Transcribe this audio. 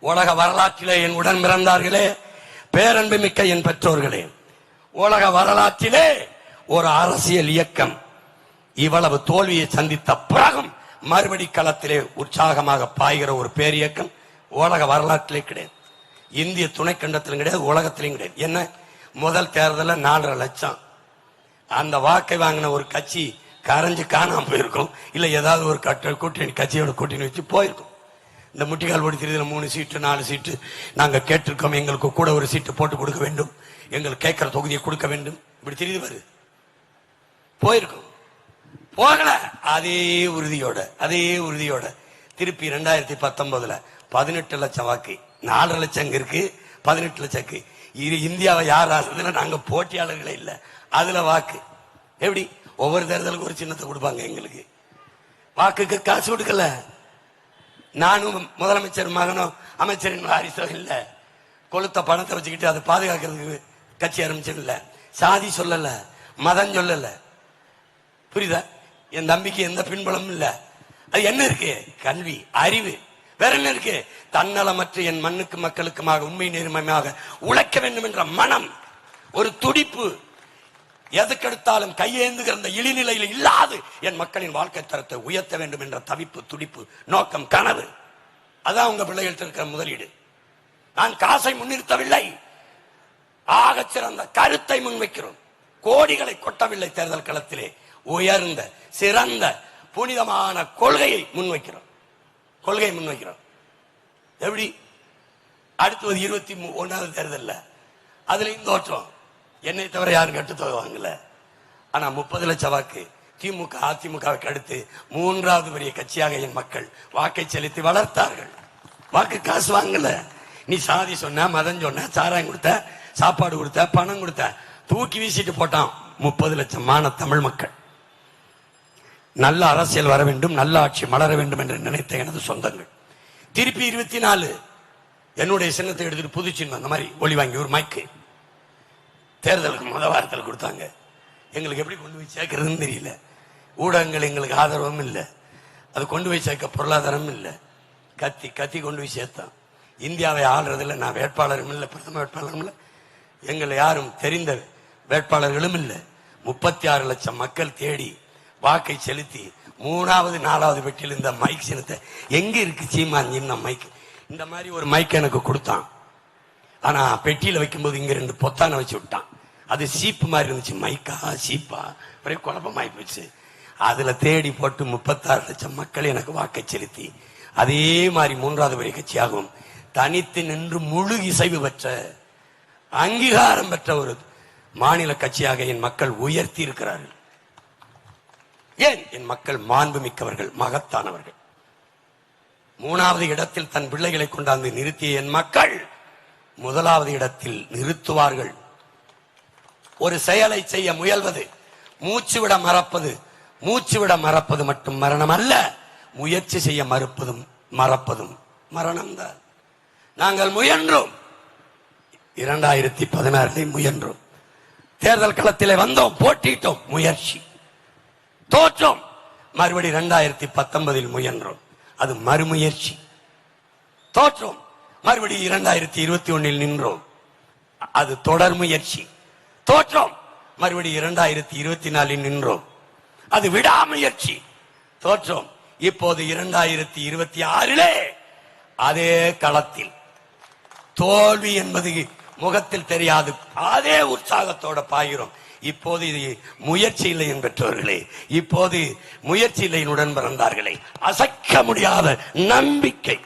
உலக வரலாற்றிலே என் உடன் பிறந்தார்களே, பேரன்பு மிக்க என் பெற்றோர்களே, உலக வரலாற்றிலே ஒரு அரசியல் இயக்கம் இவ்வளவு தோல்வியை சந்தித்த பிறகும் மறுபடி களத்திலே உற்சாகமாக பாய்கிற ஒரு பேர் இயக்கம் உலக வரலாற்றிலே கிடையாது. இந்திய துணைக்கண்டத்திலும் கிடையாது, உலகத்திலும் கிடையாது. என்ன, முதல் தேர்தலில் 4.5 லட்சம் அந்த வாக்கை வாங்கின ஒரு கட்சி கரைஞ்சு காணாம போயிருக்கும், இல்ல ஏதாவது ஒரு கூட்டணி கட்சியோட கூட்டணி வச்சு போயிருக்கும். இந்த முட்டிகால் ஓடி தெரியுதுல 3 சீட்டு 4 சீட்டு நாங்க கேட்டிருக்கோம், எங்களுக்கு கூட ஒரு சீட்டு போட்டு கொடுக்க வேண்டும், எங்களுக்கு கேட்கிற தொகுதியை கொடுக்க வேண்டும், இப்படி தெரியுது பாரு, போயிருக்கும். போகல, அதே உறுதியோட திருப்பி 2019 18 லட்சம் வாக்கு, 4 லட்சம் இருக்கு, 18 லட்சம் இந்தியாவை யார் ஆடுறதுல நாங்க போட்டியாளர்களே இல்ல, அதுல வாக்கு எப்படி ஒவ்வொரு தேர்தலுக்கு ஒரு சின்னத்தை கொடுப்பாங்க, எங்களுக்கு வாக்குக்கு காசு கொடுக்கல. நானும் முதலமைச்சர் மகனும் அமைச்சரின் வாரிசோ இல்ல, கொளுத்த பணத்தை வச்சுக்கிட்டு அதை பாதுகாக்கிறதுக்கு கட்சி ஆரம்பிச்சது இல்ல, சாதி சொல்லல, மதம் சொல்லல, புரியுதா? என் தம்பிக்கு எந்த பின்புலமும் இல்ல. அது என்ன இருக்கு? கல்வி, அறிவு, வேற என்ன இருக்கு? தன்னலமற்ற என் மண்ணுக்கு மக்களுக்குமாக உண்மை நேர்மையாக உழைக்க வேண்டும் என்ற மனம், ஒரு துடிப்பு, எதுக்கெடுத்தாலும் கையேந்துகிற அந்த இழிநிலையில் இல்லாது என் மக்களின் வாழ்க்கை தரத்தை உயர்த்த வேண்டும் என்ற தவிப்பு, துடிப்பு, நோக்கம், கனவு. அதான் உங்க பிள்ளைகள்ட்ட இருக்கிற முதலீடு. நான் காசை முன்னிறுத்தவில்லை, ஆகச் சிறந்த கருத்தை முன்வைக்கிறோம். கோடிகளை கொட்டவில்லை தேர்தல் களத்திலே, உயர்ந்த சிறந்த புனிதமான கொள்கையை முன்வைக்கிறோம். எப்படி? அடுத்தது 21வது தேர்தல் அதுலயும் தோற்றம், என்னை தவிர யாரும் கட்டுத்தொகை வாங்கல. ஆனா 30 லட்சம் வாக்கு திமுக அதிமுகவுக்கு அடுத்து 3வது பெரிய கட்சியாக என் மக்கள் வாக்கை செலுத்தி வளர்த்தார்கள். வாக்கு காசு வாங்கல. நீ சாதி சொன்ன, மதம் சொன்ன, சாராயம் கொடுத்த, சாப்பாடு கொடுத்த, பணம் கொடுத்த, தூக்கி வீசிட்டு போட்டான் 30 லட்சம் மான தமிழ் மக்கள். நல்ல அரசியல் வர வேண்டும், நல்ல ஆட்சி மலர வேண்டும் என்று நினைத்த எனது சொந்தங்கள் திருப்பி 24 என்னுடைய சின்னத்தை எடுத்துட்டு புது சின்னம் அந்த மாதிரி ஒளி வாங்கி ஒரு மைக்கு தேர்தலுக்கு முதல் வாரத்தில் கொடுத்தாங்க. எங்களுக்கு எப்படி கொண்டு போய் சேர்க்கறதுன்னு தெரியல. ஊடகங்கள் எங்களுக்கு ஆதரவும் இல்லை, அது கொண்டு போய் சேர்க்க பொருளாதாரமும் இல்லை. கத்தி கொண்டு போய் சேர்த்தான். இந்தியாவை ஆள்றதில்லை. நான் வேட்பாளரும் இல்லை, பிரதம வேட்பாளரும் இல்லை, எங்களை யாரும் தெரிந்த வேட்பாளர்களும் இல்லை. 36 லட்சம் மக்கள் தேடி வாக்கை செலுத்தி 3வது 4வது பெட்டியில் இந்த மைக் சின்னத்தை எங்க இருக்கு சீமான் சின்ன மைக், இந்த மாதிரி ஒரு மைக் எனக்கு கொடுத்தான். ஆனா பெட்டியில வைக்கும்போது இங்க 2 பொத்தான வச்சு விட்டான். அது சீப்பு மாதிரி இருந்துச்சு, மைக்கா சீப்பா ஒரே குழப்பமாயி போச்சு. அதுல தேடி போட்டு 36 லட்சம் மக்கள் எனக்கு வாக்கை செலுத்தி அதே மாதிரி 3வது பெரிய கட்சியாகவும் தனித்து நின்று முழு இசைவு பெற்ற அங்கீகாரம் பெற்ற ஒரு மாநில கட்சியாக என் மக்கள் உயர்த்தி இருக்கிறார்கள். ஏன்? என் மக்கள் மாண்பு மிக்கவர்கள், மகத்தானவர்கள். 3வது இடத்தில் தன் பிள்ளைகளை கொண்டாந்து நிறுத்திய என் மக்கள் 1வது இடத்தில் நிறுத்துவார்கள். ஒரு செயலை செய்ய முயல்வது, மூச்சு விட மறப்பது மட்டும் மரணம் அல்ல, முயற்சி செய்ய மறுப்பதும் மறப்பதும் மரணம்தான். நாங்கள் முயன்றோம், 2016 முயன்றோம், தேர்தல் களத்திலே வந்தோம், போட்டிட்டோம், முயற்சி, தோற்றோம். மறுபடி 2019 முயன்றோம், அது மறுமுயற்சி, தோற்றோம். மறுபடி 2021 நின்றோம், அது தொடர் முயற்சி, தோற்றோம். மறுபடி 2024 நின்றோம், அது விடாமுயற்சி, தோற்றோம். இப்போது 2026 அதே களத்தில் தோல்வி என்பது முகத்தில் தெரியாது, அதே உற்சாகத்தோட பாய்கிறோம். இப்போது இது முயற்சி இல்லை என் பெற்றோர்களே, இப்போது முயற்சி இல்லை உடன் பிறந்தார்களே, அசைக்க முடியாத நம்பிக்கை.